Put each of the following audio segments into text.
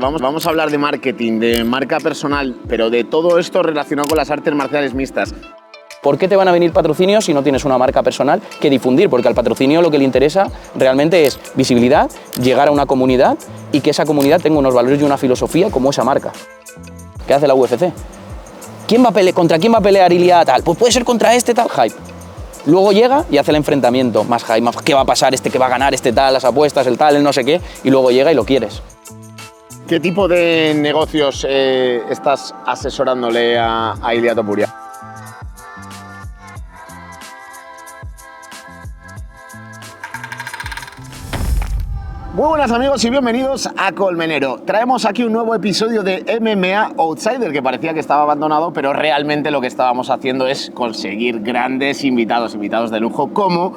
Vamos a hablar de marketing, de marca personal, pero de todo esto relacionado con las artes marciales mixtas. ¿Por qué te van a venir patrocinios si no tienes una marca personal que difundir? Porque al patrocinio lo que le interesa realmente es visibilidad, llegar a una comunidad y que esa comunidad tenga unos valores y una filosofía como esa marca. ¿Qué hace la UFC? ¿Contra quién va a pelear Ilia tal? Pues puede ser contra este tal hype. Luego llega y hace el enfrentamiento, más hype, más qué va a pasar, este que va a ganar, este tal, las apuestas, el tal, el no sé qué, y luego llega y lo quieres. ¿Qué tipo de negocios estás asesorándole a Ilia Topuria? Muy buenas amigos y bienvenidos a Colmenero. Traemos aquí un nuevo episodio de MMA Outsider que parecía que estaba abandonado, pero realmente lo que estábamos haciendo es conseguir grandes invitados de lujo como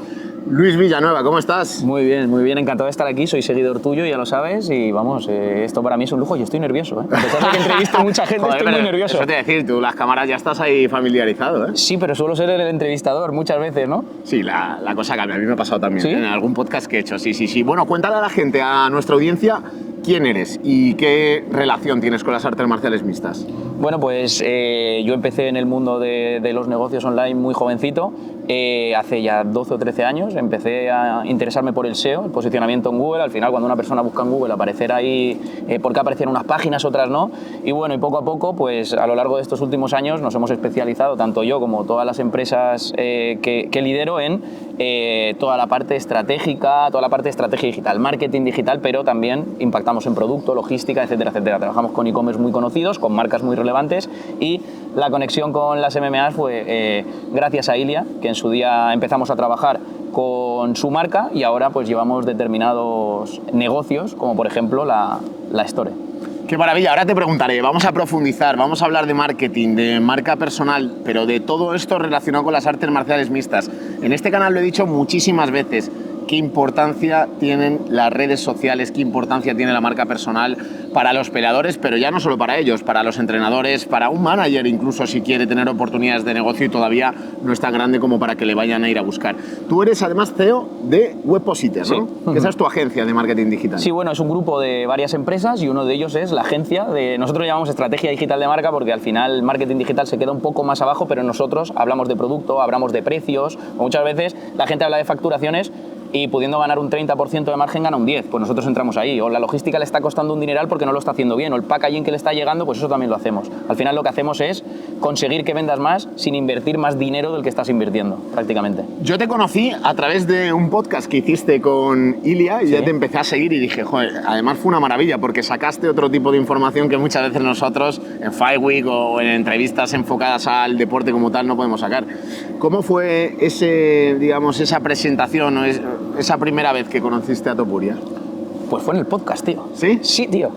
Luis Villanueva. ¿Cómo estás? Muy bien, encantado de estar aquí, soy seguidor tuyo, ya lo sabes, y vamos, esto para mí es un lujo y estoy nervioso, ¿eh? A pesar de que entrevisto a mucha gente, estoy muy nervioso. Eso te voy a decir, tú las cámaras ya estás ahí familiarizado, ¿eh? Sí, pero suelo ser el entrevistador muchas veces, ¿no? Sí, la cosa cambia, a mí me ha pasado también, ¿Sí? En algún podcast que he hecho, sí. Bueno, cuéntale a la gente, a nuestra audiencia, quién eres y qué relación tienes con las artes marciales mixtas. Bueno, pues yo empecé en el mundo de los negocios online muy jovencito, hace ya 12 o 13 años, empecé a interesarme por el SEO, el posicionamiento en Google. Al final, cuando una persona busca en Google, aparecer ahí, porque aparecen unas páginas, otras no, y bueno, y poco a poco, pues a lo largo de estos últimos años nos hemos especializado, tanto yo como todas las empresas que lidero, en toda la parte estratégica, toda la parte de estrategia digital, marketing digital, pero también impactamos en producto, logística, etcétera, etcétera. Trabajamos con e-commerce muy conocidos, con marcas muy relevantes, y la conexión con las MMAs fue gracias a Ilia, que en su día empezamos a trabajar con su marca y ahora pues llevamos determinados negocios, como por ejemplo la Store. Qué maravilla, ahora te preguntaré, vamos a profundizar, vamos a hablar de marketing, de marca personal, pero de todo esto relacionado con las artes marciales mixtas. En este canal lo he dicho muchísimas veces, qué importancia tienen las redes sociales, qué importancia tiene la marca personal para los peleadores, pero ya no solo para ellos, para los entrenadores, para un manager incluso si quiere tener oportunidades de negocio y todavía no es tan grande como para que le vayan a ir a buscar. Tú eres además CEO de Webpositor, ¿no? Sí. Que esa es tu agencia de marketing digital. Sí, bueno, es un grupo de varias empresas y uno de ellos es la agencia de... Nosotros llamamos estrategia digital de marca porque al final el marketing digital se queda un poco más abajo, pero nosotros hablamos de producto, hablamos de precios, o muchas veces la gente habla de facturaciones y pudiendo ganar un 30% de margen gana un 10%, pues nosotros entramos ahí. O la logística le está costando un dineral porque no lo está haciendo bien, o el packaging que le está llegando, pues eso también lo hacemos. Al final lo que hacemos es conseguir que vendas más sin invertir más dinero del que estás invirtiendo, prácticamente. Yo te conocí a través de un podcast que hiciste con Ilia y Sí. ya te empecé a seguir y dije, joder, además fue una maravilla porque sacaste otro tipo de información que muchas veces nosotros en Fight Week o en entrevistas enfocadas al deporte como tal no podemos sacar. ¿Cómo fue esa presentación o esa primera vez que conociste a Topuria? Pues fue en el podcast, tío. ¿Sí? Sí, tío.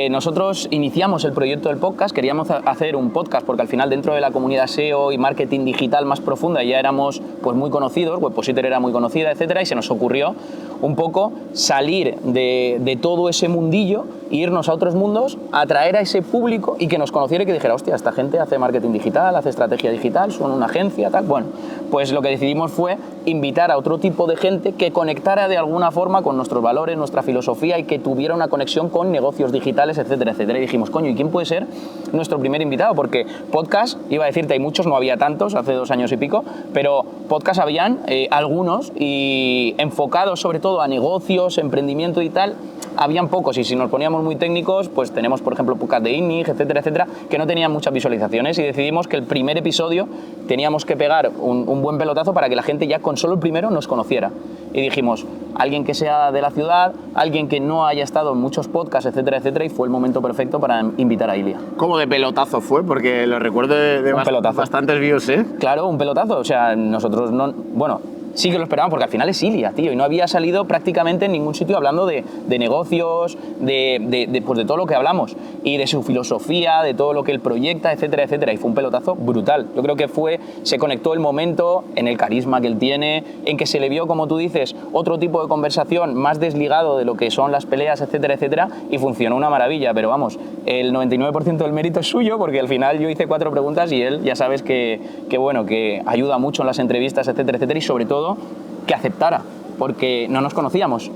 Nosotros iniciamos el proyecto del podcast, queríamos hacer un podcast porque al final dentro de la comunidad SEO y marketing digital más profunda ya éramos pues muy conocidos, Webpositor era muy conocida, etcétera, y se nos ocurrió un poco salir de todo ese mundillo e irnos a otros mundos, atraer a ese público y que nos conociera y que dijera, hostia, esta gente hace marketing digital, hace estrategia digital, son una agencia, tal. Bueno, pues lo que decidimos fue invitar a otro tipo de gente que conectara de alguna forma con nuestros valores, nuestra filosofía y que tuviera una conexión con negocios digitales, etcétera, etcétera. Y dijimos, coño, ¿y quién puede ser nuestro primer invitado? Porque podcast, iba a decirte, hay muchos, no había tantos, hace 2 años y pico, pero podcast habían algunos y enfocados sobre todo a negocios, emprendimiento y tal, habían pocos, y si nos poníamos muy técnicos, pues tenemos por ejemplo podcast de INNIG, etcétera, etcétera, que no tenían muchas visualizaciones, y decidimos que el primer episodio teníamos que pegar un buen pelotazo para que la gente ya con solo el primero nos conociera. Y dijimos, alguien que sea de la ciudad, alguien que no haya estado en muchos podcasts, etcétera, etcétera, y fue el momento perfecto para invitar a Ilia. ¿Cómo de pelotazo fue? Porque lo recuerdo de bastantes views, ¿eh? Claro, un pelotazo, o sea, nosotros no... Bueno, sí que lo esperábamos porque al final es Ilia, tío, y no había salido prácticamente en ningún sitio hablando de negocios, pues de todo lo que hablamos y de su filosofía, de todo lo que él proyecta, etcétera, etcétera, y fue un pelotazo brutal. Yo creo que se conectó el momento, en el carisma que él tiene, en que se le vio, como tú dices, otro tipo de conversación más desligado de lo que son las peleas, etcétera, etcétera, y funcionó una maravilla, pero vamos, el 99% del mérito es suyo porque al final yo hice 4 preguntas y él, ya sabes que ayuda mucho en las entrevistas, etcétera, etcétera, y sobre todo que aceptara, porque no nos conocíamos.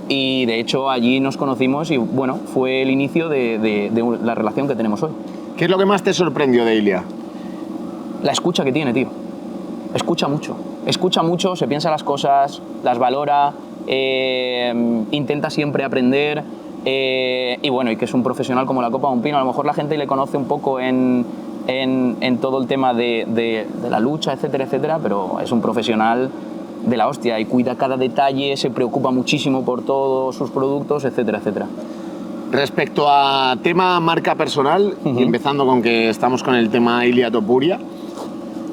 y de hecho allí nos conocimos y bueno, fue el inicio de la relación que tenemos hoy. ¿Qué es lo que más te sorprendió de Ilia? La escucha que tiene, tío. Escucha mucho, se piensa las cosas, las valora, intenta siempre aprender y bueno, y que es un profesional como la copa de un pino. A lo mejor la gente le conoce un poco en todo el tema de la lucha, etcétera, etcétera, pero es un profesional de la hostia y cuida cada detalle, se preocupa muchísimo por todos sus productos, etcétera, etcétera. Respecto a tema marca personal, y empezando con que estamos con el tema Ilia Topuria,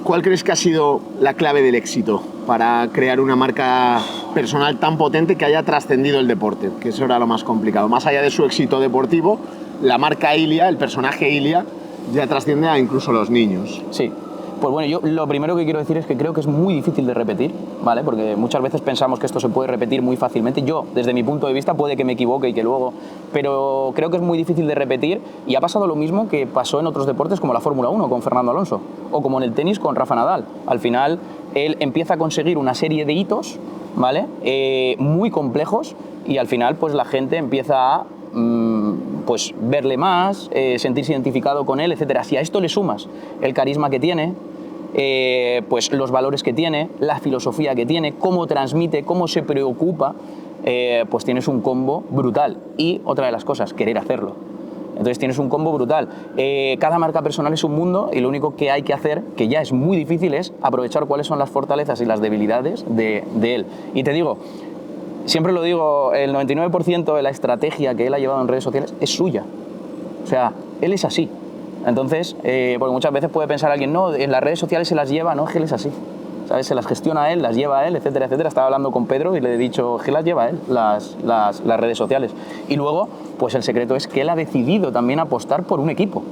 ¿cuál crees que ha sido la clave del éxito para crear una marca personal tan potente que haya trascendido el deporte? Que eso era lo más complicado. Más allá de su éxito deportivo, la marca Ilia, el personaje Ilia, ya trasciende a incluso los niños. Sí. Pues bueno, yo lo primero que quiero decir es que creo que es muy difícil de repetir, ¿vale? Porque muchas veces pensamos que esto se puede repetir muy fácilmente. Yo, desde mi punto de vista, puede que me equivoque y que luego... Pero creo que es muy difícil de repetir y ha pasado lo mismo que pasó en otros deportes como la Fórmula 1 con Fernando Alonso o como en el tenis con Rafa Nadal. Al final, él empieza a conseguir una serie de hitos, ¿vale? Muy complejos y al final, pues la gente empieza a pues verle más, sentirse identificado con él, etcétera. Si a esto le sumas el carisma que tiene, pues los valores que tiene, la filosofía que tiene, cómo transmite, cómo se preocupa, pues tienes un combo brutal. Y otra de las cosas, querer hacerlo. Entonces tienes un combo brutal. Cada marca personal es un mundo y lo único que hay que hacer, que ya es muy difícil, es aprovechar cuáles son las fortalezas y las debilidades de él. Y te digo, siempre lo digo, el 99% de la estrategia que él ha llevado en redes sociales es suya. O sea, él es así. Entonces, porque muchas veces puede pensar alguien, no, en las redes sociales se las lleva, no, es que él es así. ¿Sabes? Se las gestiona él, las lleva él, etcétera, etcétera. Estaba hablando con Pedro y le he dicho que las lleva él, las redes sociales. Y luego, pues el secreto es que él ha decidido también apostar por un equipo.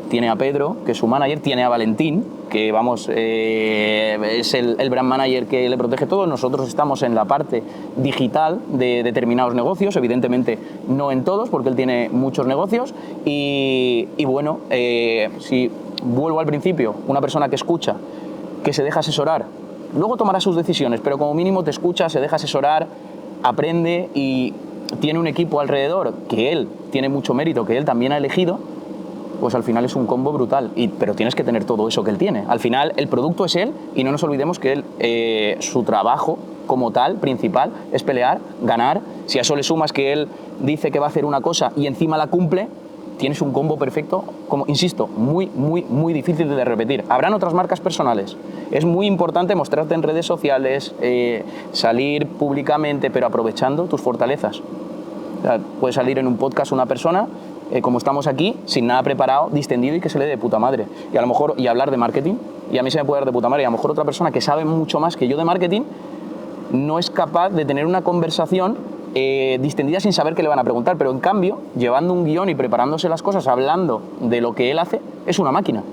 Tiene a Pedro, que es su manager, tiene a Valentín, que vamos, es el brand manager que le protege todo. Nosotros estamos en la parte digital de determinados negocios, evidentemente no en todos, porque él tiene muchos negocios. Y bueno, si vuelvo al principio, una persona que escucha, que se deja asesorar, luego tomará sus decisiones, pero como mínimo te escucha, se deja asesorar, aprende y tiene un equipo alrededor que él tiene mucho mérito, que él también ha elegido, pues al final es un combo brutal. Pero tienes que tener todo eso que él tiene. Al final el producto es él y no nos olvidemos que él, su trabajo como tal, principal, es pelear, ganar. Si a eso le sumas que él dice que va a hacer una cosa y encima la cumple, tienes un combo perfecto, como insisto, muy, muy, muy difícil de repetir. Habrán otras marcas personales. Es muy importante mostrarte en redes sociales, salir públicamente, pero aprovechando tus fortalezas. O sea, puede salir en un podcast una persona, como estamos aquí, sin nada preparado, distendido y que se le dé de puta madre. Y a lo mejor, y hablar de marketing, y a mí se me puede dar de puta madre, y a lo mejor otra persona que sabe mucho más que yo de marketing, no es capaz de tener una conversación distendida sin saber qué le van a preguntar, pero en cambio, llevando un guión y preparándose las cosas, hablando de lo que él hace, es una máquina.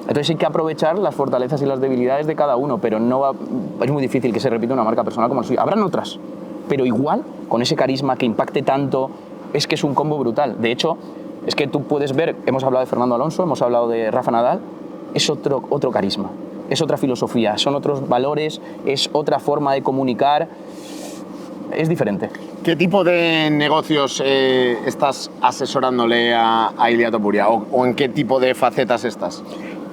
Entonces hay que aprovechar las fortalezas y las debilidades de cada uno, pero es muy difícil que se repita una marca personal como la suya. Habrán otras, pero igual, con ese carisma que impacte tanto, es que es un combo brutal. De hecho, es que tú puedes ver, hemos hablado de Fernando Alonso, hemos hablado de Rafa Nadal, es otro carisma, es otra filosofía, son otros valores, es otra forma de comunicar, es diferente. ¿Qué tipo de negocios estás asesorándole a Ilia Topuria o en qué tipo de facetas estás?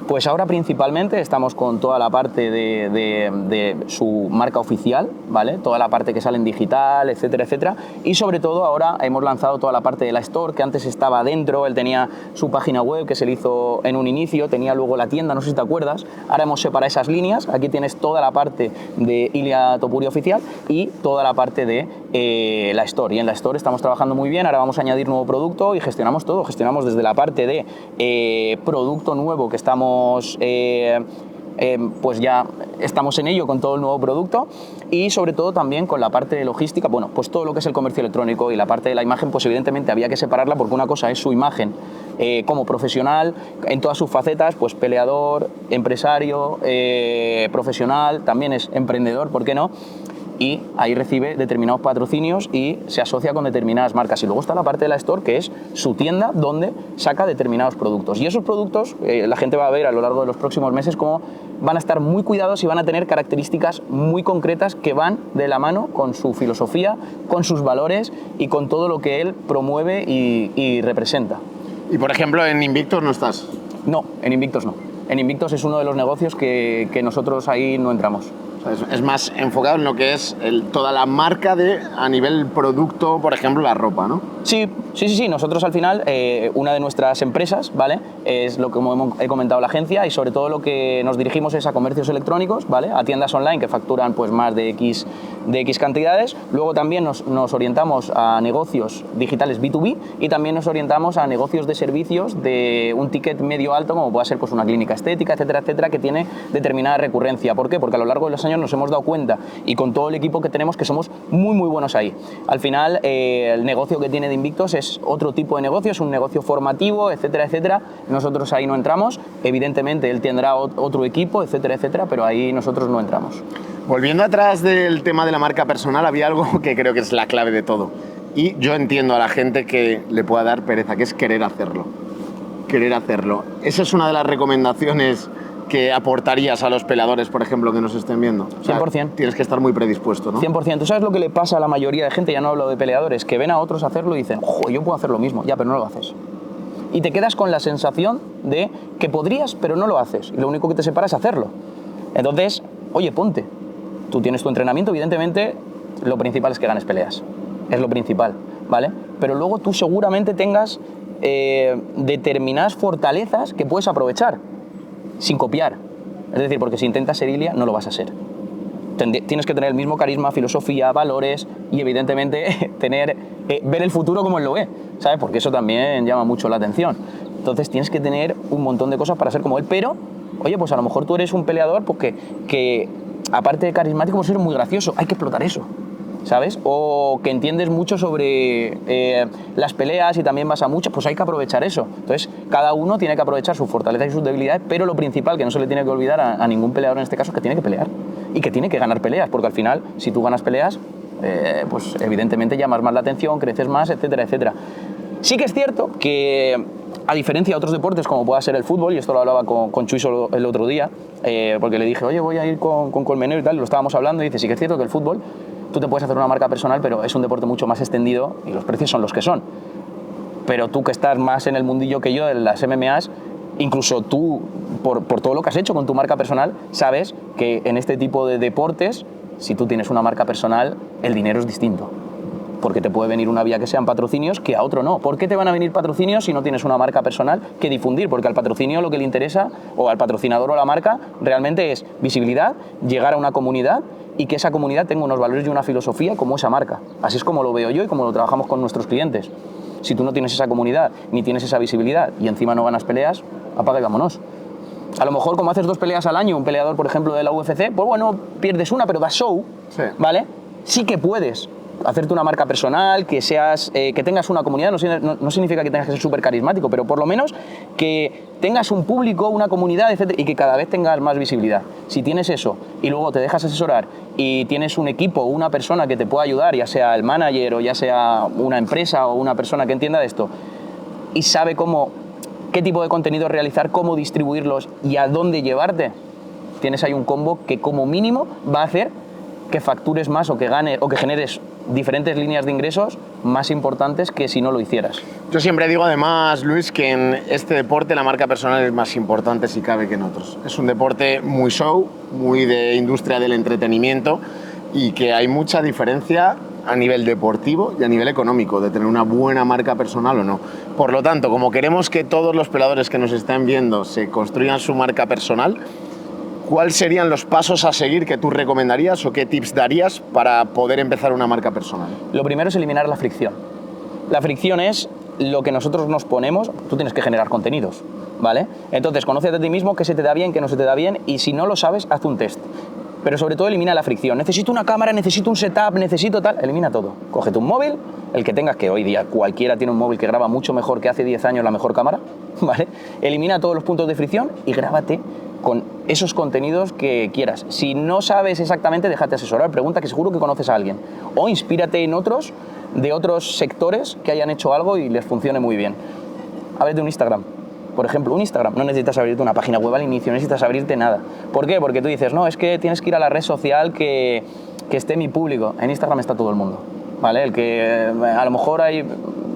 Pues ahora principalmente estamos con toda la parte de su marca oficial, ¿vale? Toda la parte que sale en digital, etcétera, etcétera. Y sobre todo ahora hemos lanzado toda la parte de la Store, que antes estaba dentro, él tenía su página web que se le hizo en un inicio, tenía luego la tienda, no sé si te acuerdas. Ahora hemos separado esas líneas, aquí tienes toda la parte de Ilia Topuria oficial y toda la parte de la Store. Y en la Store estamos trabajando muy bien, ahora vamos a añadir nuevo producto y gestionamos todo. Gestionamos desde la parte de producto nuevo que estamos pues ya estamos en ello con todo el nuevo producto y sobre todo también con la parte de logística, bueno, pues todo lo que es el comercio electrónico y la parte de la imagen, pues evidentemente había que separarla porque una cosa es su imagen como profesional en todas sus facetas, pues peleador, empresario, profesional, también es emprendedor, ¿por qué no? y ahí recibe determinados patrocinios y se asocia con determinadas marcas. Y luego está la parte de la store, que es su tienda donde saca determinados productos. Y esos productos la gente va a ver a lo largo de los próximos meses cómo van a estar muy cuidados y van a tener características muy concretas que van de la mano con su filosofía, con sus valores y con todo lo que él promueve y representa. Y por ejemplo, en Invictus no estás. No, en Invictus no. En Invictus es uno de los negocios que nosotros ahí no entramos. Es más enfocado en lo que es toda la marca a nivel producto, por ejemplo, la ropa, ¿no? Sí. Nosotros al final, una de nuestras empresas, ¿vale? Es lo que he comentado la agencia y sobre todo lo que nos dirigimos es a comercios electrónicos, ¿vale? A tiendas online que facturan pues más de X cantidades. Luego también nos orientamos a negocios digitales B2B y también nos orientamos a negocios de servicios de un ticket medio alto, como pueda ser pues una clínica estética, etcétera, etcétera, que tiene determinada recurrencia. ¿Por qué? Porque a lo largo de los años nos hemos dado cuenta y con todo el equipo que tenemos que somos muy, muy buenos ahí. Al final, el negocio que tiene de Invictus es otro tipo de negocio, es un negocio formativo, etcétera, etcétera. Nosotros ahí no entramos. Evidentemente, él tendrá otro equipo, etcétera, etcétera, pero ahí nosotros no entramos. Volviendo atrás del tema de la marca personal, había algo que creo que es la clave de todo. Y yo entiendo a la gente que le pueda dar pereza, que es querer hacerlo. Querer hacerlo. Esa es una de las recomendaciones que aportarías a los peleadores, por ejemplo, que nos estén viendo. O sea, 100%. Tienes que estar muy predispuesto, ¿no? 100%. ¿Tú sabes lo que le pasa a la mayoría de gente? Ya no hablo de peleadores, que ven a otros hacerlo y dicen, ¡jo, yo puedo hacer lo mismo! Ya, pero no lo haces. Y te quedas con la sensación de que podrías, pero no lo haces. Y lo único que te separa es hacerlo. Entonces, oye, ponte. Tú tienes tu entrenamiento, evidentemente, lo principal es que ganes peleas. Es lo principal, ¿vale? Pero luego tú seguramente tengas determinadas fortalezas que puedes aprovechar sin copiar. Es decir, porque si intentas ser Ilia, no lo vas a ser. Tienes que tener el mismo carisma, filosofía, valores y evidentemente ver el futuro como él lo ve, ¿sabes? Porque eso también llama mucho la atención. Entonces tienes que tener un montón de cosas para ser como él, pero, oye, pues a lo mejor tú eres un peleador porque, que aparte de carismático, pues eres muy gracioso. Hay que explotar eso, ¿sabes? O que entiendes mucho sobre las peleas y también vas a muchas, pues hay que aprovechar eso. Entonces, cada uno tiene que aprovechar sus fortalezas y sus debilidades, pero lo principal, que no se le tiene que olvidar a ningún peleador en este caso, es que tiene que pelear y que tiene que ganar peleas, porque al final, si tú ganas peleas, pues evidentemente llamas más la atención, creces más, etcétera, etcétera. Sí que es cierto que, a diferencia de otros deportes, como pueda ser el fútbol, y esto lo hablaba con Chuiso el otro día, porque le dije, oye, voy a ir con Colmenero y tal, lo estábamos hablando, y dice, sí que es cierto que el fútbol, tú te puedes hacer una marca personal, pero es un deporte mucho más extendido y los precios son los que son. Pero tú que estás más en el mundillo que yo, en las MMAs, incluso tú, por todo lo que has hecho con tu marca personal, sabes que en este tipo de deportes, si tú tienes una marca personal, el dinero es distinto. Porque te puede venir una vía que sean patrocinios que a otro no. ¿Por qué te van a venir patrocinios si no tienes una marca personal que difundir? Porque al patrocinio lo que le interesa, o al patrocinador o a la marca, realmente es visibilidad, llegar a una comunidad y que esa comunidad tenga unos valores y una filosofía como esa marca. Así es como lo veo yo y como lo trabajamos con nuestros clientes. Si tú no tienes esa comunidad, ni tienes esa visibilidad y encima no ganas peleas, apaga y vámonos. A lo mejor como haces 2 peleas al año, un peleador, por ejemplo, de la UFC, pues bueno, pierdes una, pero das show, sí. ¿Vale? Sí que puedes hacerte una marca personal, que tengas una comunidad, no significa que tengas que ser súper carismático, pero por lo menos que tengas un público, una comunidad, etcétera, y que cada vez tengas más visibilidad. Si tienes eso y luego te dejas asesorar y tienes un equipo o una persona que te pueda ayudar, ya sea el manager o ya sea una empresa o una persona que entienda de esto y sabe qué tipo de contenido realizar, cómo distribuirlos y a dónde llevarte, tienes ahí un combo que como mínimo va a hacer que factures más o que generes diferentes líneas de ingresos más importantes que si no lo hicieras. Yo siempre digo además, Luis, que en este deporte la marca personal es más importante si cabe que en otros. Es un deporte muy show, muy de industria del entretenimiento y que hay mucha diferencia a nivel deportivo y a nivel económico de tener una buena marca personal o no. Por lo tanto, como queremos que todos los peleadores que nos están viendo se construyan su marca personal, ¿cuáles serían los pasos a seguir que tú recomendarías o qué tips darías para poder empezar una marca personal? Lo primero es eliminar la fricción. La fricción es lo que nosotros nos ponemos, tú tienes que generar contenidos, ¿vale? Entonces, conócete a ti mismo, qué se te da bien, qué no se te da bien, y si no lo sabes, haz un test. Pero sobre todo elimina la fricción. Necesito una cámara, necesito un setup, necesito tal, elimina todo. Cógete un móvil, el que tengas, que hoy día cualquiera tiene un móvil que graba mucho mejor que hace 10 años la mejor cámara, ¿vale? Elimina todos los puntos de fricción y grábate con esos contenidos que quieras. Si no sabes exactamente, déjate asesorar, pregunta, que seguro que conoces a alguien. O inspírate en otros, de otros sectores que hayan hecho algo y les funcione muy bien. Ábrete un Instagram. Por ejemplo, un Instagram. No necesitas abrirte una página web al inicio, no necesitas abrirte nada. ¿Por qué? Porque tú dices, no, es que tienes que ir a la red social que esté mi público. En Instagram está todo el mundo, ¿vale? El que a lo mejor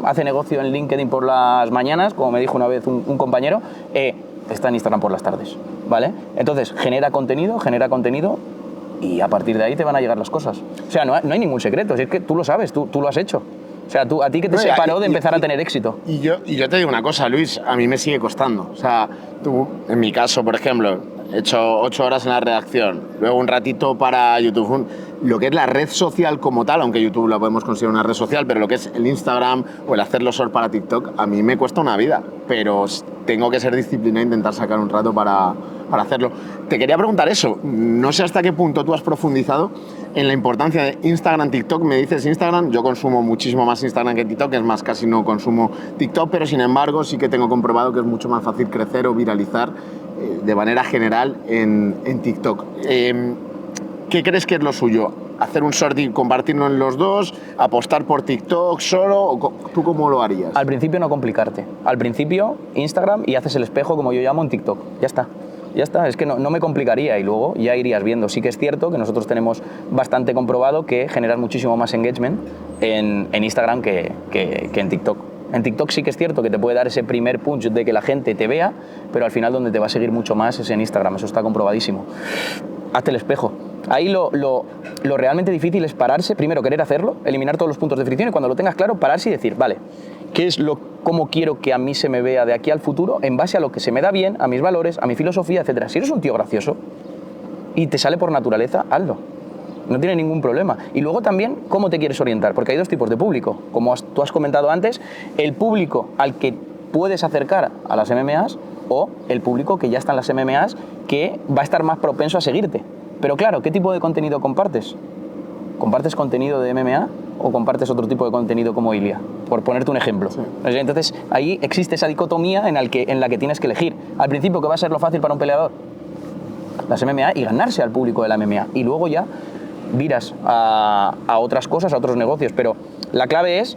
hace negocio en LinkedIn por las mañanas, como me dijo una vez un compañero, está en Instagram por las tardes, ¿vale? Entonces, genera contenido y a partir de ahí te van a llegar las cosas. O sea, no hay ningún secreto, si es que tú lo sabes, tú lo has hecho. O sea, a ti que te separó de empezar a tener éxito. Y yo te digo una cosa, Luis, a mí me sigue costando. O sea, tú, en mi caso, por ejemplo, he hecho 8 horas en la redacción, luego un ratito para YouTube. Lo que es la red social como tal, aunque YouTube la podemos considerar una red social, pero lo que es el Instagram o el hacer los shorts para TikTok, a mí me cuesta una vida. Pero tengo que ser disciplinado e intentar sacar un rato para hacerlo. Te quería preguntar eso. No sé hasta qué punto tú has profundizado en la importancia de Instagram, TikTok. Me dices Instagram, yo consumo muchísimo más Instagram que TikTok, es más, casi no consumo TikTok, pero sin embargo sí que tengo comprobado que es mucho más fácil crecer o viralizar de manera general en TikTok. ¿Qué crees que es lo suyo? ¿Hacer un short y compartirlo en los dos? ¿Apostar por TikTok solo? ¿O tú cómo lo harías? Al principio no complicarte. Al principio Instagram y haces el espejo, como yo llamo, en TikTok. Ya está, es que no me complicaría y luego ya irías viendo. Sí que es cierto que nosotros tenemos bastante comprobado que generas muchísimo más engagement en Instagram que en TikTok. En TikTok sí que es cierto que te puede dar ese primer punch de que la gente te vea, pero al final donde te va a seguir mucho más es en Instagram, eso está comprobadísimo. Hazte el espejo. Ahí lo realmente difícil es pararse, primero querer hacerlo, eliminar todos los puntos de fricción y cuando lo tengas claro, pararse y decir, vale, cómo quiero que a mí se me vea de aquí al futuro en base a lo que se me da bien, a mis valores, a mi filosofía, etc. Si eres un tío gracioso y te sale por naturaleza, hazlo. No tiene ningún problema. Y luego también, ¿cómo te quieres orientar? Porque hay dos tipos de público. Como tú has comentado antes, el público al que puedes acercar a las MMAs o el público que ya está en las MMAs que va a estar más propenso a seguirte. Pero claro, ¿qué tipo de contenido compartes? ¿Compartes contenido de MMA o compartes otro tipo de contenido como Ilia? Por ponerte un ejemplo. Sí. Entonces, ahí existe esa dicotomía en la que tienes que elegir. Al principio, ¿qué va a ser lo fácil para un peleador? Las MMA y ganarse al público de la MMA. Y luego ya viras a otras cosas, a otros negocios. Pero la clave es,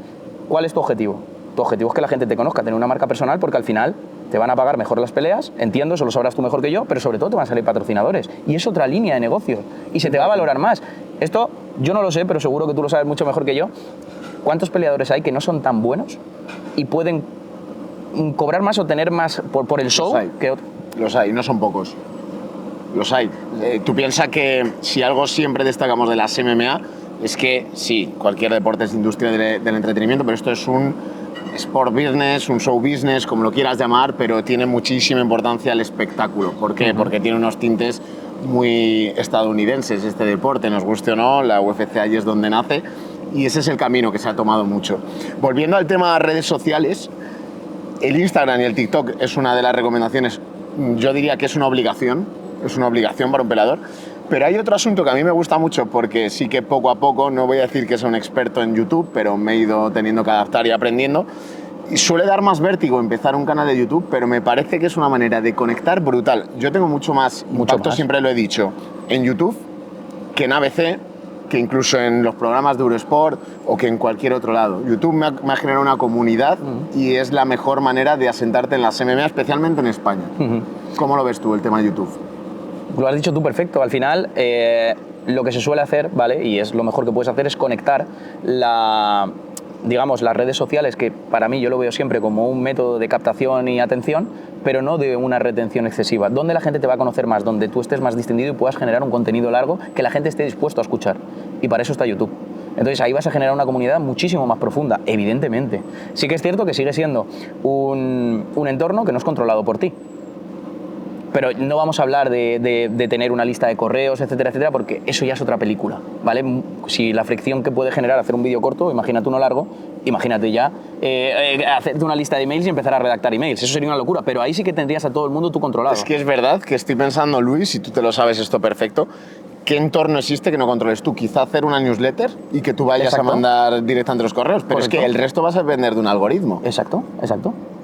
¿cuál es tu objetivo? Tu objetivo es que la gente te conozca, tener una marca personal, porque al final te van a pagar mejor las peleas, entiendo, eso lo sabrás tú mejor que yo, pero sobre todo te van a salir patrocinadores. Y es otra línea de negocio. Y se te va a valorar más. Esto yo no lo sé, pero seguro que tú lo sabes mucho mejor que yo. ¿Cuántos peleadores hay que no son tan buenos y pueden cobrar más o tener más por el show que otros? Los hay, no son pocos. Los hay. Tú piensas que si algo siempre destacamos de las MMA es que sí, cualquier deporte es industria del entretenimiento, pero esto es un sport business, un show business, como lo quieras llamar, pero tiene muchísima importancia el espectáculo. ¿Por qué? Porque tiene unos tintes muy estadounidenses este deporte, nos guste o no, la UFC ahí es donde nace y ese es el camino que se ha tomado mucho. Volviendo al tema de redes sociales, el Instagram y el TikTok es una de las recomendaciones, yo diría que es una obligación para un peleador, pero hay otro asunto que a mí me gusta mucho porque sí que poco a poco, no voy a decir que soy un experto en YouTube, pero me he ido teniendo que adaptar y aprendiendo. Y suele dar más vértigo empezar un canal de YouTube, pero me parece que es una manera de conectar brutal. Yo tengo mucho más impacto, siempre lo he dicho, en YouTube que en ABC, que incluso en los programas de Eurosport o que en cualquier otro lado. YouTube me ha generado una comunidad y es la mejor manera de asentarte en las MMA, especialmente en España. ¿Cómo lo ves tú, el tema de YouTube? Lo has dicho tú perfecto. Al final, lo que se suele hacer, ¿vale? Y es lo mejor que puedes hacer, es conectar digamos, las redes sociales, que para mí yo lo veo siempre como un método de captación y atención, pero no de una retención excesiva. Donde la gente te va a conocer más, donde tú estés más distinguido y puedas generar un contenido largo que la gente esté dispuesto a escuchar. Y para eso está YouTube. Entonces ahí vas a generar una comunidad muchísimo más profunda, evidentemente. Sí que es cierto que sigue siendo un entorno que no es controlado por ti. Pero no vamos a hablar de tener una lista de correos, etcétera, etcétera, porque eso ya es otra película, ¿vale? Si la fricción que puede generar hacer un vídeo corto, imagínate uno largo, imagínate ya hacerte una lista de emails y empezar a redactar emails. Eso sería una locura, pero ahí sí que tendrías a todo el mundo tú controlado. Es que es verdad que estoy pensando, Luis, y tú te lo sabes esto perfecto, ¿qué entorno existe que no controles tú? Quizá hacer una newsletter y que tú vayas a mandar directamente los correos, pero correcto. Es que el resto vas a depender de un algoritmo. Exacto.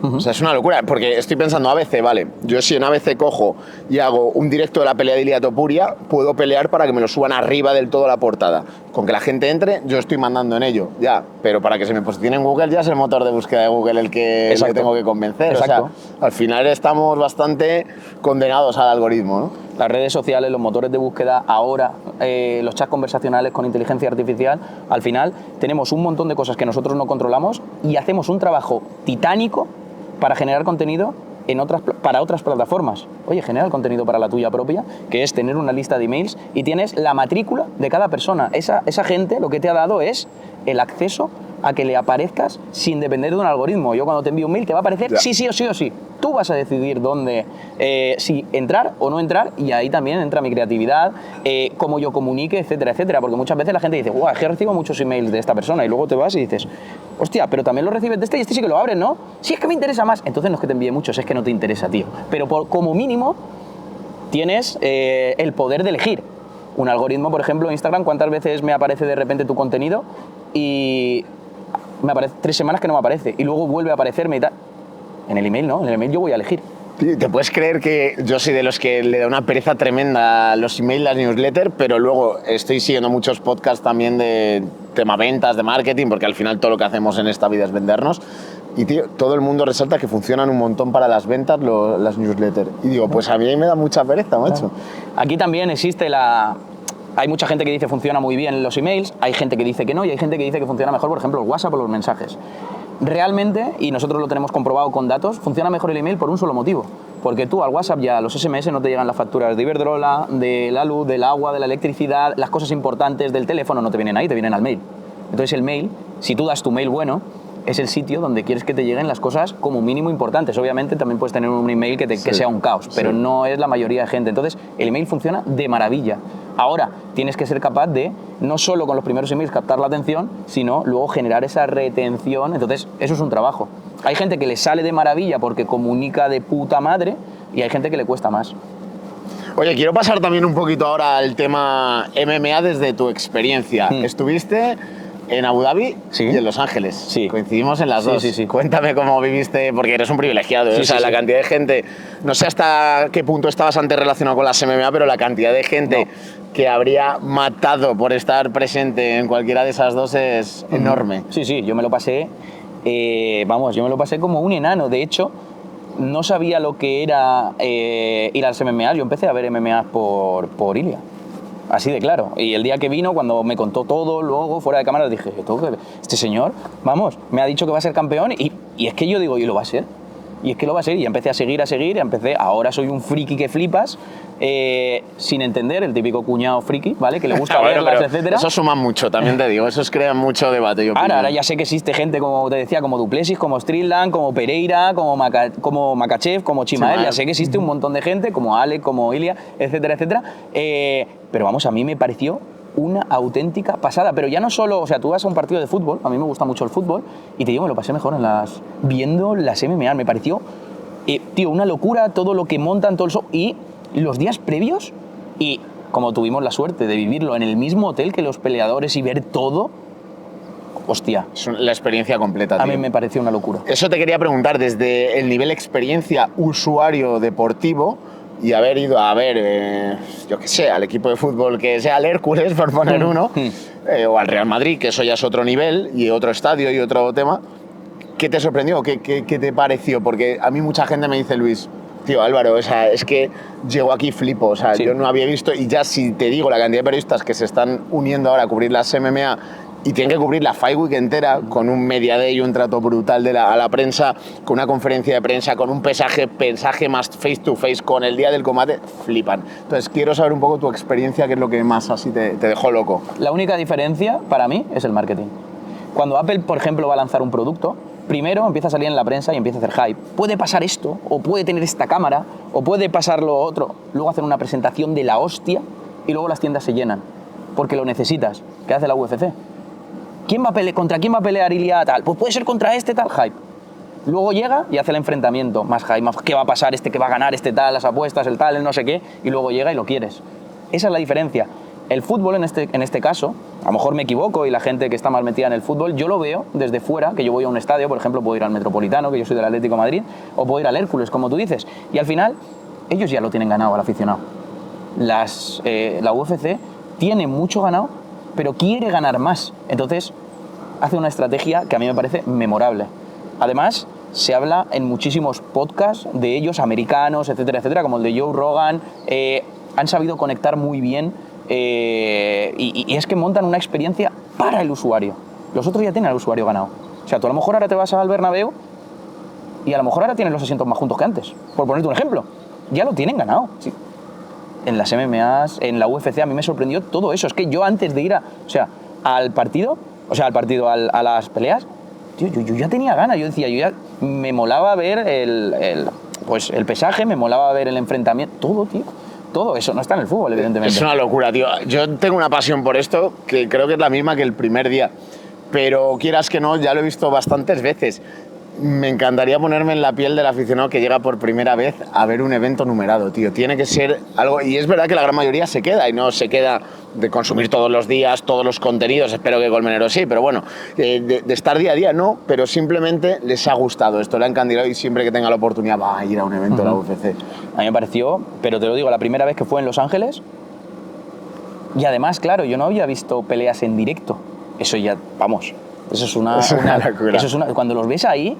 O sea, es una locura, porque estoy pensando ABC, vale, yo si en ABC cojo y hago un directo de la pelea de Ilia Topuria, puedo pelear para que me lo suban arriba del todo la portada. Con que la gente entre, yo estoy mandando en ello, ya, pero para que se me posicione en Google ya es el motor de búsqueda de Google el que le tengo que convencer. Exacto. O sea, al final estamos bastante condenados al algoritmo, ¿no? Las redes sociales, los motores de búsqueda, ahora los chats conversacionales con inteligencia artificial, al final tenemos un montón de cosas que nosotros no controlamos y hacemos un trabajo titánico para generar contenido para otras plataformas. Oye, genera el contenido para la tuya propia, que es tener una lista de emails y tienes la matrícula de cada persona. Esa gente lo que te ha dado es el acceso a que le aparezcas sin depender de un algoritmo. Yo cuando te envío un mail te va a aparecer sí o sí. Tú vas a decidir dónde, si entrar o no entrar, y ahí también entra mi creatividad, cómo yo comunique, etcétera, etcétera. Porque muchas veces la gente dice, guau, es que recibo muchos emails de esta persona, y luego te vas y dices, hostia, pero también lo recibes de este y este sí que lo abres, ¿no? Sí, es que me interesa más. Entonces no es que te envíe muchos, es que no te interesa, tío. Pero como mínimo tienes el poder de elegir. Un algoritmo, por ejemplo, en Instagram, ¿cuántas veces me aparece de repente tu contenido? Y me aparece 3 semanas que no me aparece, y luego vuelve a aparecerme y tal. En el email no, en el email yo voy a elegir. ¿Te puedes creer que yo soy de los que le da una pereza tremenda los emails, las newsletters, pero luego estoy siguiendo muchos podcasts también de tema ventas, de marketing, porque al final todo lo que hacemos en esta vida es vendernos. Y tío, todo el mundo resalta que funcionan un montón para las ventas las newsletters. Y digo, pues a mí me da mucha pereza, macho. Aquí también existe Hay mucha gente que dice que funciona muy bien los emails, hay gente que dice que no, y hay gente que dice que funciona mejor, por ejemplo, el WhatsApp o los mensajes. Realmente, y nosotros lo tenemos comprobado con datos, funciona mejor el email por un solo motivo. Porque tú al WhatsApp ya los SMS no te llegan las facturas de Iberdrola, de la luz, del agua, de la electricidad, las cosas importantes del teléfono no te vienen ahí, te vienen al mail. Entonces el mail, si tú das tu mail bueno, es el sitio donde quieres que te lleguen las cosas como mínimo importantes. Obviamente también puedes tener un email que sea un caos, pero no es la mayoría de gente. Entonces el email funciona de maravilla. Ahora, tienes que ser capaz de, no solo con los primeros emails captar la atención, sino luego generar esa retención. Entonces, eso es un trabajo. Hay gente que le sale de maravilla porque comunica de puta madre y hay gente que le cuesta más. Oye, quiero pasar también un poquito ahora al tema MMA desde tu experiencia. Estuviste en Abu Dhabi y en Los Ángeles. Sí. Coincidimos en las dos. Sí. Cuéntame cómo viviste, porque eres un privilegiado. La cantidad de gente, no sé hasta qué punto estabas antes relacionado con las MMA, pero la cantidad de gente que habría matado por estar presente en cualquiera de esas dos es enorme. Sí, yo me lo pasé, como un enano. De hecho, no sabía lo que era ir a las MMA. Yo empecé a ver MMA por Ilia. Así de claro. Y el día que vino, cuando me contó todo, luego, fuera de cámara, dije, este señor, me ha dicho que va a ser campeón, y es que yo digo, ¿y lo va a ser? Y es que lo va a ser, y empecé a seguir, ahora soy un friki que flipas, sin entender, el típico cuñado friki, ¿vale? Que le gusta verlas, etcétera. Eso suma mucho, también te digo, eso crea mucho debate. Ahora ya sé que existe gente, como te decía, como Duplessis, como Strickland, como Pereira, como Makachev, como Chimaev, ya sé que existe un montón de gente, como Alec, como Ilia, etcétera, etcétera. Pero vamos, a mí me pareció una auténtica pasada, pero ya no solo, o sea, tú vas a un partido de fútbol, a mí me gusta mucho el fútbol, y te digo, me lo pasé mejor viendo las MMA, me pareció, tío, una locura todo lo que montan, todo el show, y los días previos, y como tuvimos la suerte de vivirlo en el mismo hotel que los peleadores y ver todo, hostia. Es la experiencia completa, tío. A mí me pareció una locura. Eso te quería preguntar, desde el nivel experiencia usuario deportivo, y haber ido a ver, yo qué sé, al equipo de fútbol que sea el Hércules, por poner uno, o al Real Madrid, que eso ya es otro nivel, y otro estadio y otro tema, ¿qué te sorprendió? ¿Qué te pareció? Porque a mí mucha gente me dice, Luis, tío, Álvaro, o sea, es que llego aquí flipo, o sea, yo no había visto, y ya si te digo la cantidad de periodistas que se están uniendo ahora a cubrir las MMA, y tienen que cubrir la Fight Week entera con un media day y un trato brutal a la prensa, con una conferencia de prensa, con un mensaje más face to face, con el día del combate, flipan. Entonces quiero saber un poco tu experiencia, qué es lo que más así te dejó loco. La única diferencia para mí es el marketing. Cuando Apple, por ejemplo, va a lanzar un producto, primero empieza a salir en la prensa y empieza a hacer hype. Puede pasar esto, o puede tener esta cámara, o puede pasar lo otro. Luego hacen una presentación de la hostia y luego las tiendas se llenan, porque lo necesitas. ¿Qué hace la UFC? ¿Contra quién va a pelear Ilia tal? Pues puede ser contra este tal, hype. Luego llega y hace el enfrentamiento, más hype, más qué va a pasar, este que va a ganar, este tal, las apuestas, el tal, el no sé qué, y luego llega y lo quieres. Esa es la diferencia. el fútbol en este caso, a lo mejor me equivoco y la gente que está más metida en el fútbol, yo lo veo desde fuera, que yo voy a un estadio, por ejemplo, puedo ir al Metropolitano, que yo soy del Atlético de Madrid, o puedo ir al Hércules, como tú dices, y al final ellos ya lo tienen ganado al aficionado. La UFC tiene mucho ganado, pero quiere ganar más. Entonces, hace una estrategia que a mí me parece memorable. Además, se habla en muchísimos podcasts de ellos, americanos, etcétera, etcétera, como el de Joe Rogan. Han sabido conectar muy bien y es que montan una experiencia para el usuario. Los otros ya tienen al usuario ganado. O sea, tú a lo mejor ahora te vas al Bernabéu y a lo mejor ahora tienes los asientos más juntos que antes, por ponerte un ejemplo. Ya lo tienen ganado. Sí. En las MMAs, en la UFC, a mí me sorprendió todo eso. Es que yo antes de ir al partido, a las peleas, tío, yo ya tenía ganas. Yo decía, me molaba ver el pesaje, me molaba ver el enfrentamiento, todo, tío. Todo eso no está en el fútbol, evidentemente. Es una locura, tío. Yo tengo una pasión por esto que creo que es la misma que el primer día. Pero quieras que no, ya lo he visto bastantes veces. Me encantaría ponerme en la piel del aficionado que llega por primera vez a ver un evento numerado, tío. Tiene que ser algo... Y es verdad que la gran mayoría se queda y no se queda de consumir todos los días, todos los contenidos. Espero que Colmenero sí, pero bueno, de estar día a día no, pero simplemente les ha gustado esto, le han encandilado y siempre que tenga la oportunidad va a ir a un evento de la UFC. A mí me pareció, pero te lo digo, la primera vez que fue en Los Ángeles y además, claro, yo no había visto peleas en directo. Eso ya, vamos... Eso es una locura. Cuando los ves ahí,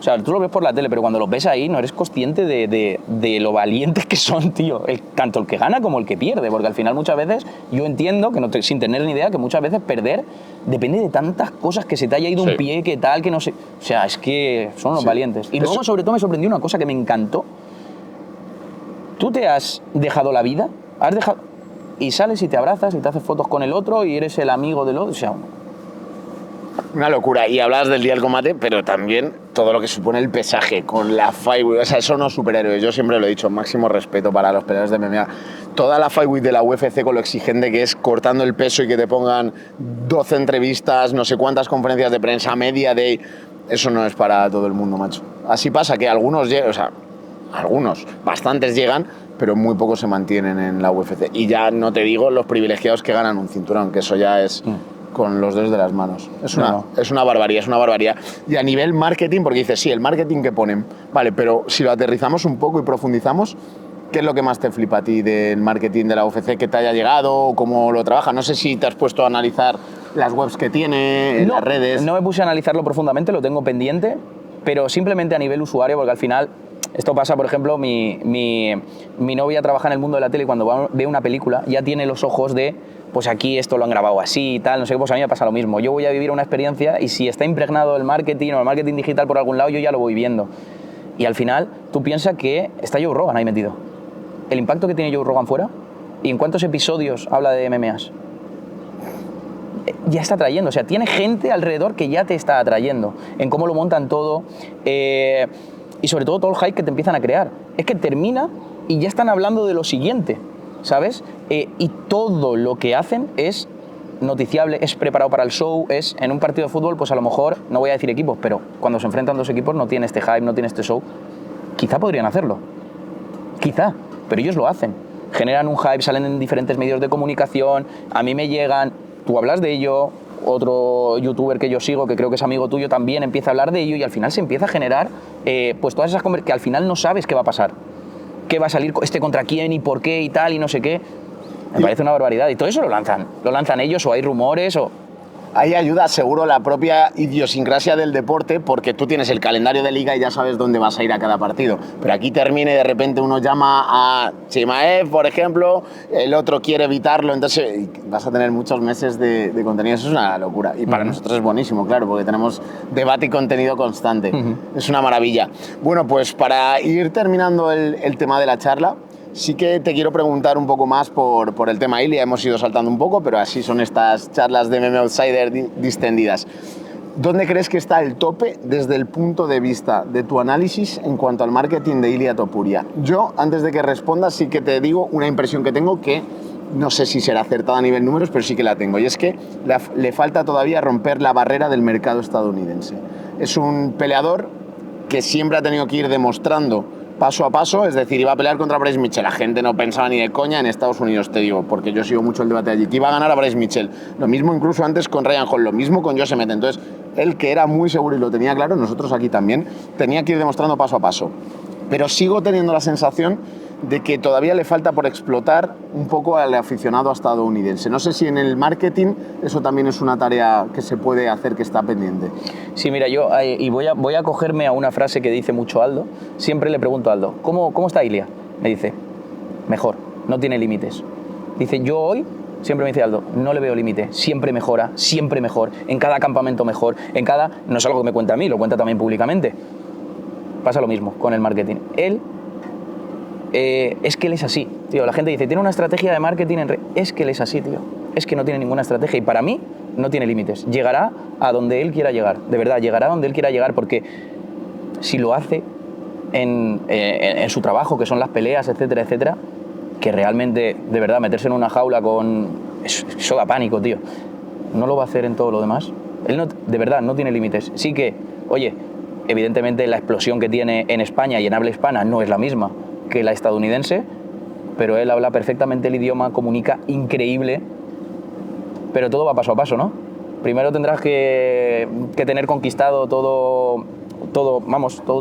o sea, tú lo ves por la tele, pero cuando los ves ahí no eres consciente de lo valientes que son, tío. Tanto el que gana como el que pierde, porque al final muchas veces yo entiendo, que sin tener ni idea, que muchas veces perder depende de tantas cosas, que se te haya ido un pie, que tal, que no sé... O sea, es que son los valientes. Y luego, sobre todo, me sorprendió una cosa que me encantó. Tú te has dejado la vida, y sales y te abrazas y te haces fotos con el otro y eres el amigo del otro, o sea... Una locura. Y hablas del día del combate, pero también todo lo que supone el pesaje con la Fight Week. O sea, son unos superhéroes. Yo siempre lo he dicho, máximo respeto para los peleadores de MMA. Toda la Fight Week de la UFC con lo exigente que es cortando el peso y que te pongan 12 entrevistas, no sé cuántas conferencias de prensa, media day. Eso no es para todo el mundo, macho. Así pasa que algunos llegan, o sea, bastantes llegan, pero muy pocos se mantienen en la UFC. Y ya no te digo los privilegiados que ganan un cinturón, que eso ya es... con los dedos de las manos. Es una barbaridad. Y a nivel marketing, porque dices, sí, el marketing que ponen, vale, pero si lo aterrizamos un poco y profundizamos, ¿qué es lo que más te flipa a ti del marketing de la UFC que te haya llegado o cómo lo trabaja? No sé si te has puesto a analizar las webs que tiene, las redes... No me puse a analizarlo profundamente, lo tengo pendiente, pero simplemente a nivel usuario, porque al final... Esto pasa, por ejemplo, mi novia trabaja en el mundo de la tele y cuando ve una película ya tiene los ojos de, pues aquí esto lo han grabado así y tal, no sé qué, pues a mí me pasa lo mismo. Yo voy a vivir una experiencia y si está impregnado el marketing o el marketing digital por algún lado, yo ya lo voy viendo. Y al final, tú piensas que está Joe Rogan ahí metido. El impacto que tiene Joe Rogan fuera y en cuántos episodios habla de MMAs. Ya está atrayendo, o sea, tiene gente alrededor que ya te está atrayendo, en cómo lo montan todo. Y sobre todo el hype que te empiezan a crear. Es que termina y ya están hablando de lo siguiente, ¿sabes? Y todo lo que hacen es noticiable, es preparado para el show, es en un partido de fútbol, pues a lo mejor, no voy a decir equipos, pero cuando se enfrentan dos equipos no tiene este hype, no tiene este show. Quizá podrían hacerlo. Quizá, pero ellos lo hacen. Generan un hype, salen en diferentes medios de comunicación, a mí me llegan, tú hablas de ello... Otro youtuber que yo sigo, que creo que es amigo tuyo, también empieza a hablar de ello y al final se empieza a generar pues todas esas conversaciones que al final no sabes qué va a pasar, qué va a salir este contra quién y por qué y tal y no sé qué. Me parece una barbaridad y todo eso lo lanzan ellos o hay rumores o... Ahí ayuda seguro la propia idiosincrasia del deporte porque tú tienes el calendario de liga y ya sabes dónde vas a ir a cada partido. Pero aquí termina y de repente uno llama a Chimaev, por ejemplo, el otro quiere evitarlo, entonces vas a tener muchos meses de contenido. Eso es una locura. Y para nosotros es buenísimo, claro, porque tenemos debate y contenido constante. Es una maravilla. Bueno, pues para ir terminando el tema de la charla, sí que te quiero preguntar un poco más por el tema Ilia. Hemos ido saltando un poco, pero así son estas charlas de MMA Outsider distendidas. ¿Dónde crees que está el tope desde el punto de vista de tu análisis en cuanto al marketing de Ilia Topuria? Yo, antes de que respondas, sí que te digo una impresión que tengo que no sé si será acertada a nivel números, pero sí que la tengo. Y es que le falta todavía romper la barrera del mercado estadounidense. Es un peleador que siempre ha tenido que ir demostrando paso a paso, es decir, iba a pelear contra Bryce Mitchell. La gente no pensaba ni de coña en Estados Unidos, te digo, porque yo sigo mucho el debate allí, que iba a ganar a Bryce Mitchell. Lo mismo incluso antes con Ryan Hall, lo mismo con Joe Emmett. Entonces, él que era muy seguro y lo tenía claro, nosotros aquí también, tenía que ir demostrando paso a paso. Pero sigo teniendo la sensación de que todavía le falta por explotar un poco al aficionado estadounidense. No sé si en el marketing eso también es una tarea que se puede hacer, que está pendiente. Sí, mira, yo voy a cogerme a una frase que dice mucho Aldo. Siempre le pregunto a Aldo, ¿cómo está Ilia? Me dice, mejor, no tiene límites. Dice, yo hoy, siempre me dice Aldo, no le veo límite, siempre mejora, siempre mejor, en cada campamento mejor, no es algo que me cuenta a mí, lo cuenta también públicamente. Pasa lo mismo con el marketing. Es que él es así, tío. La gente dice, tiene una estrategia de marketing es que él es así, tío. Es que no tiene ninguna estrategia y para mí no tiene límites. Llegará a donde él quiera llegar, de verdad, llegará a donde él quiera llegar, porque si lo hace en su trabajo, que son las peleas, etcétera, etcétera, que realmente, de verdad, meterse en una jaula eso da pánico, tío. No lo va a hacer en todo lo demás. Él de verdad no tiene límites. Sí que, oye, evidentemente la explosión que tiene en España y en habla hispana no es la misma que la estadounidense, pero él habla perfectamente el idioma, comunica increíble, pero todo va paso a paso, ¿no? Primero tendrás que tener conquistado todo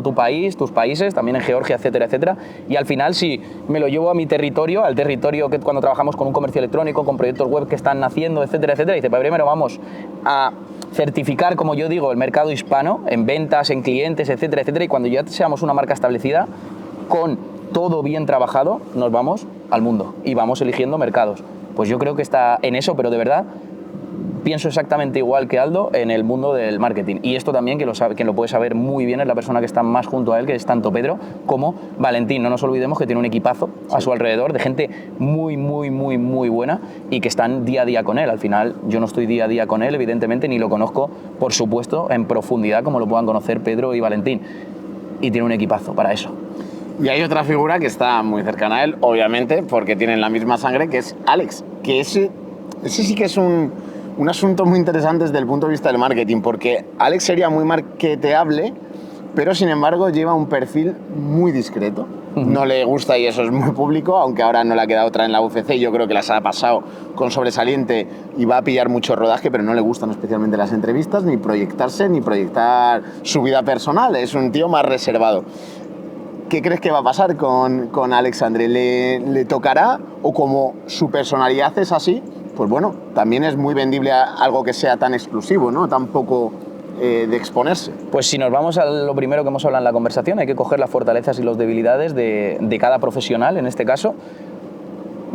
tu país, tus países, también en Georgia, etcétera, etcétera, y al final si me lo llevo a mi territorio, al territorio que cuando trabajamos con un comercio electrónico, con proyectos web que están naciendo, etcétera, etcétera, dice, pues primero vamos a certificar, como yo digo, el mercado hispano, en ventas, en clientes, etcétera, etcétera, y cuando ya seamos una marca establecida, con todo bien trabajado, nos vamos al mundo y vamos eligiendo mercados. Pues yo creo que está en eso, pero de verdad pienso exactamente igual que Aldo en el mundo del marketing. Y esto también, quien lo puede saber muy bien, es la persona que está más junto a él, que es tanto Pedro como Valentín. No nos olvidemos que tiene un equipazo a su alrededor de gente muy, muy, muy, muy buena y que están día a día con él. Al final, yo no estoy día a día con él, evidentemente, ni lo conozco, por supuesto, en profundidad como lo puedan conocer Pedro y Valentín. Y tiene un equipazo para eso. Y hay otra figura que está muy cercana a él, obviamente, porque tienen la misma sangre, que es Alex. Que ese sí que es un asunto muy interesante desde el punto de vista del marketing, porque Alex sería muy marketeable, pero sin embargo lleva un perfil muy discreto. No le gusta y eso es muy público, aunque ahora no le ha quedado otra en la UFC. Yo creo que las ha pasado con sobresaliente y va a pillar mucho rodaje, pero no le gustan especialmente las entrevistas, ni proyectarse, ni proyectar su vida personal. Es un tío más reservado. ¿Qué crees que va a pasar con Alexandre? ¿Le tocará? ¿O como su personalidad es así? Pues bueno, también es muy vendible a algo que sea tan exclusivo, ¿no? Tan poco de exponerse. Pues si nos vamos a lo primero que hemos hablado en la conversación, hay que coger las fortalezas y las debilidades de cada profesional, en este caso.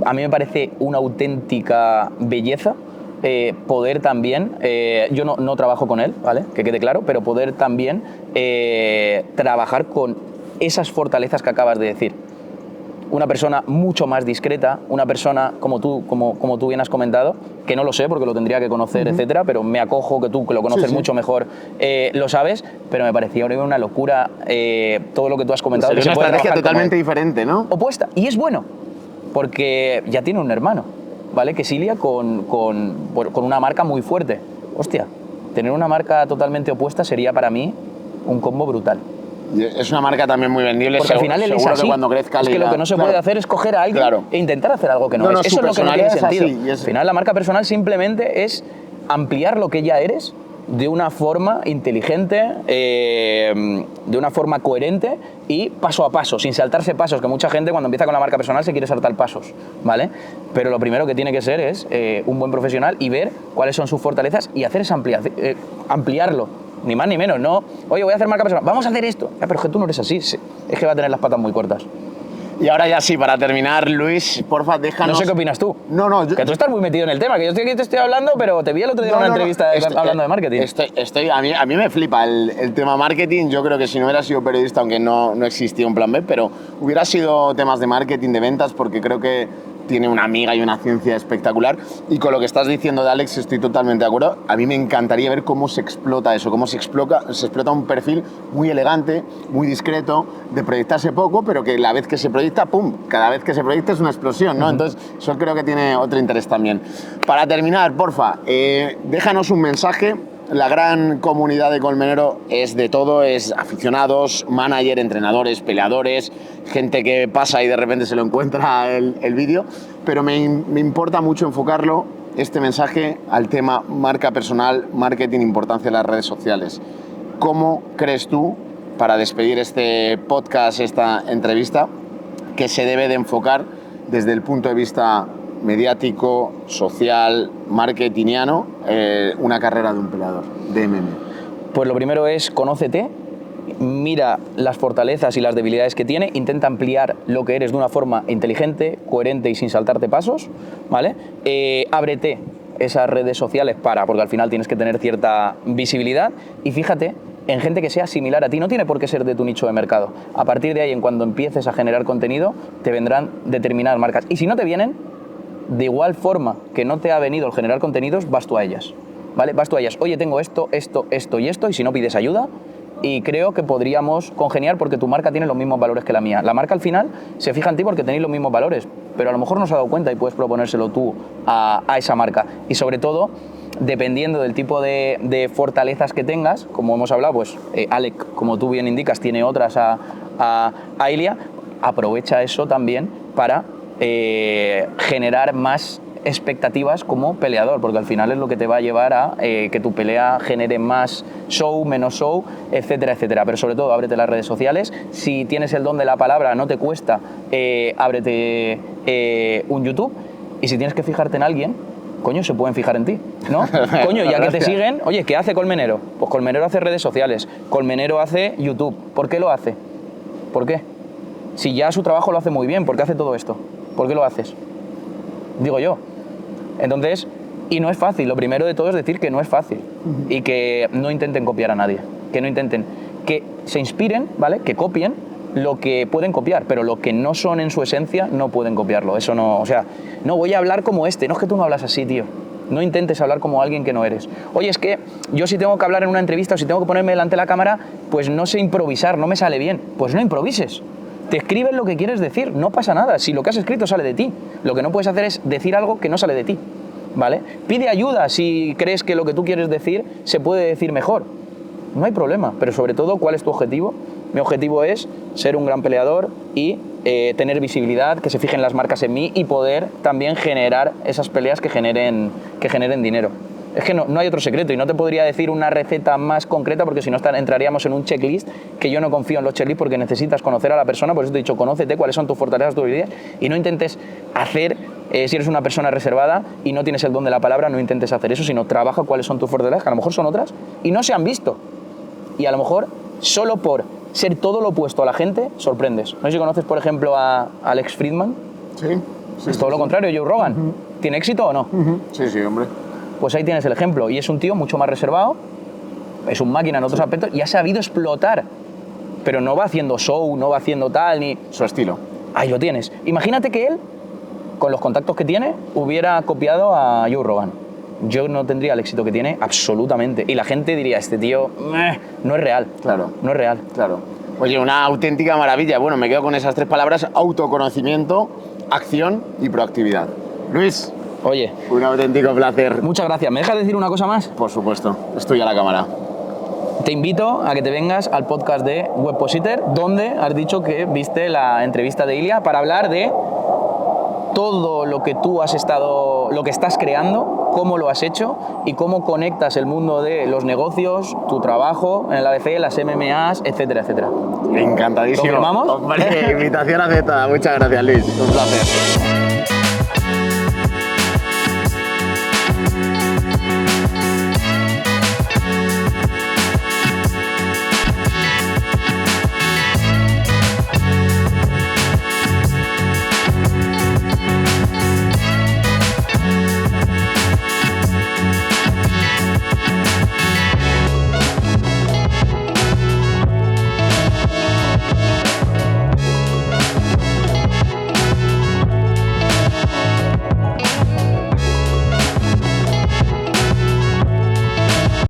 A mí me parece una auténtica belleza poder también, yo no trabajo con él, ¿vale? Que quede claro, pero poder también trabajar con esas fortalezas que acabas de decir. Una persona mucho más discreta, una persona como tú bien has comentado, que no lo sé porque lo tendría que conocer, etcétera, pero me acojo que tú, que lo conoces mucho mejor, lo sabes, pero me parecía una locura todo lo que tú has comentado. Pues sería una estrategia totalmente diferente, ¿no? Opuesta, y es bueno, porque ya tiene un hermano, ¿vale? Que es Ilia con una marca muy fuerte. Hostia, tener una marca totalmente opuesta sería para mí un combo brutal. Es una marca también muy vendible. Porque al final él es así. Que cuando crezca es que lo que no se puede hacer es coger a alguien e intentar hacer algo que no es. Eso es lo que no tiene sentido. Al final la marca personal simplemente es ampliar lo que ya eres de una forma inteligente, de una forma coherente y paso a paso, sin saltarse pasos, que mucha gente cuando empieza con la marca personal se quiere saltar pasos, ¿vale? Pero lo primero que tiene que ser es un buen profesional y ver cuáles son sus fortalezas y hacer esa ampliarlo. Ni más ni menos, no. Oye, voy a hacer marca personal, vamos a hacer esto. Pero es que tú no eres así, es que va a tener las patas muy cortas. Y ahora ya sí, para terminar, Luis, porfa, déjanos... No sé qué opinas tú. No, que tú estás muy metido en el tema, que yo estoy aquí te estoy hablando, pero te vi el otro día en una entrevista hablando de marketing. A mí me flipa el tema marketing. Yo creo que si no hubiera sido periodista, aunque no existía un plan B, pero hubiera sido temas de marketing, de ventas, porque creo que tiene una amiga y una ciencia espectacular. Y con lo que estás diciendo de Alex estoy totalmente de acuerdo. A mí me encantaría ver cómo se explota eso, cómo se explota un perfil muy elegante, muy discreto, de proyectarse poco, pero que la vez que se proyecta, ¡pum! Cada vez que se proyecta es una explosión, ¿no? Entonces, eso creo que tiene otro interés también. Para terminar, porfa, déjanos un mensaje La gran comunidad de Colmenero es de todo, es aficionados, manager, entrenadores, peleadores, gente que pasa y de repente se lo encuentra el vídeo, pero me importa mucho enfocarlo, este mensaje, al tema marca personal, marketing, importancia de las redes sociales. ¿Cómo crees tú, para despedir este podcast, esta entrevista, que se debe de enfocar desde el punto de vista mediático, social, marketingiano, una carrera de un peleador de MMA? Pues lo primero es conócete, mira las fortalezas y las debilidades que tiene, intenta ampliar lo que eres de una forma inteligente, coherente y sin saltarte pasos, ¿vale? Ábrete esas redes sociales porque al final tienes que tener cierta visibilidad y fíjate en gente que sea similar a ti, no tiene por qué ser de tu nicho de mercado. A partir de ahí, en cuando empieces a generar contenido, te vendrán determinadas marcas. Y si no te vienen, de igual forma que no te ha venido el generar contenidos, vas tú a ellas, ¿vale? Vas tú a ellas. Oye, tengo esto y esto, y si no pides ayuda, y creo que podríamos congeniar porque tu marca tiene los mismos valores que la mía. La marca al final se fija en ti porque tenéis los mismos valores, pero a lo mejor no se ha dado cuenta y puedes proponérselo tú a esa marca. Y sobre todo, dependiendo del tipo de fortalezas que tengas, como hemos hablado, pues Alec, como tú bien indicas, tiene otras a Ilia, aprovecha eso también para generar más expectativas como peleador, porque al final es lo que te va a llevar a que tu pelea genere más show, menos show, etcétera, etcétera. Pero sobre todo, ábrete las redes sociales. Si tienes el don de la palabra, no te cuesta, ábrete un YouTube. Y si tienes que fijarte en alguien, coño, se pueden fijar en ti, ¿no? Coño, ya que te siguen, oye, ¿qué hace Colmenero? Pues Colmenero hace redes sociales, Colmenero hace YouTube. ¿Por qué lo hace? ¿Por qué? Si ya su trabajo lo hace muy bien, ¿por qué hace todo esto? ¿Por qué lo haces? Digo yo. Entonces, y no es fácil. Lo primero de todo es decir que no es fácil y que no intenten copiar a nadie. Que no intenten, que se inspiren, ¿vale? Que copien lo que pueden copiar, pero lo que no son en su esencia no pueden copiarlo. Eso no, o sea, no voy a hablar como este. No es que tú no hablas así, tío. No intentes hablar como alguien que no eres. Oye, es que yo si tengo que hablar en una entrevista o si tengo que ponerme delante de la cámara, pues no sé improvisar, no me sale bien. Pues no improvises. Te escribes lo que quieres decir, no pasa nada. Si lo que has escrito sale de ti, lo que no puedes hacer es decir algo que no sale de ti, ¿vale? Pide ayuda si crees que lo que tú quieres decir se puede decir mejor. No hay problema, pero sobre todo, ¿cuál es tu objetivo? Mi objetivo es ser un gran peleador y tener visibilidad, que se fijen las marcas en mí y poder también generar esas peleas que generen dinero. Es que no hay otro secreto y no te podría decir una receta más concreta porque si no entraríamos en un checklist que yo no confío en los checklists porque necesitas conocer a la persona, por eso te he dicho, conócete cuáles son tus fortalezas, tus habilidades y no intentes hacer, si eres una persona reservada y no tienes el don de la palabra, no intentes hacer eso, sino trabaja cuáles son tus fortalezas, que a lo mejor son otras y no se han visto. Y a lo mejor solo por ser todo lo opuesto a la gente, sorprendes. No sé si conoces, por ejemplo, a Alex Friedman. Sí. Es todo lo contrario, Joe Rogan. ¿Tiene éxito o no? Sí, sí, hombre. Pues ahí tienes el ejemplo. Y es un tío mucho más reservado, es un máquina en otros aspectos y ha sabido explotar. Pero no va haciendo show, no va haciendo tal, ni... Su estilo. Ahí lo tienes. Imagínate que él, con los contactos que tiene, hubiera copiado a Joe Rogan. Yo no tendría el éxito que tiene, absolutamente. Y la gente diría, este tío no es real. Claro. No es real. Claro. Oye, una auténtica maravilla. Bueno, me quedo con esas tres palabras: autoconocimiento, acción y proactividad. Luis. Oye. Un auténtico placer. Muchas gracias. ¿Me dejas decir una cosa más? Por supuesto. Estoy a la cámara. Te invito a que te vengas al podcast de Webpositor, donde has dicho que viste la entrevista de Ilia para hablar de todo lo que tú has estado, lo que estás creando, cómo lo has hecho y cómo conectas el mundo de los negocios, tu trabajo en el ABC, las MMAs, etcétera, etcétera. Encantadísimo. ¿Lo firmamos? Hombre, invitación aceptada. Muchas gracias, Luis. Un placer.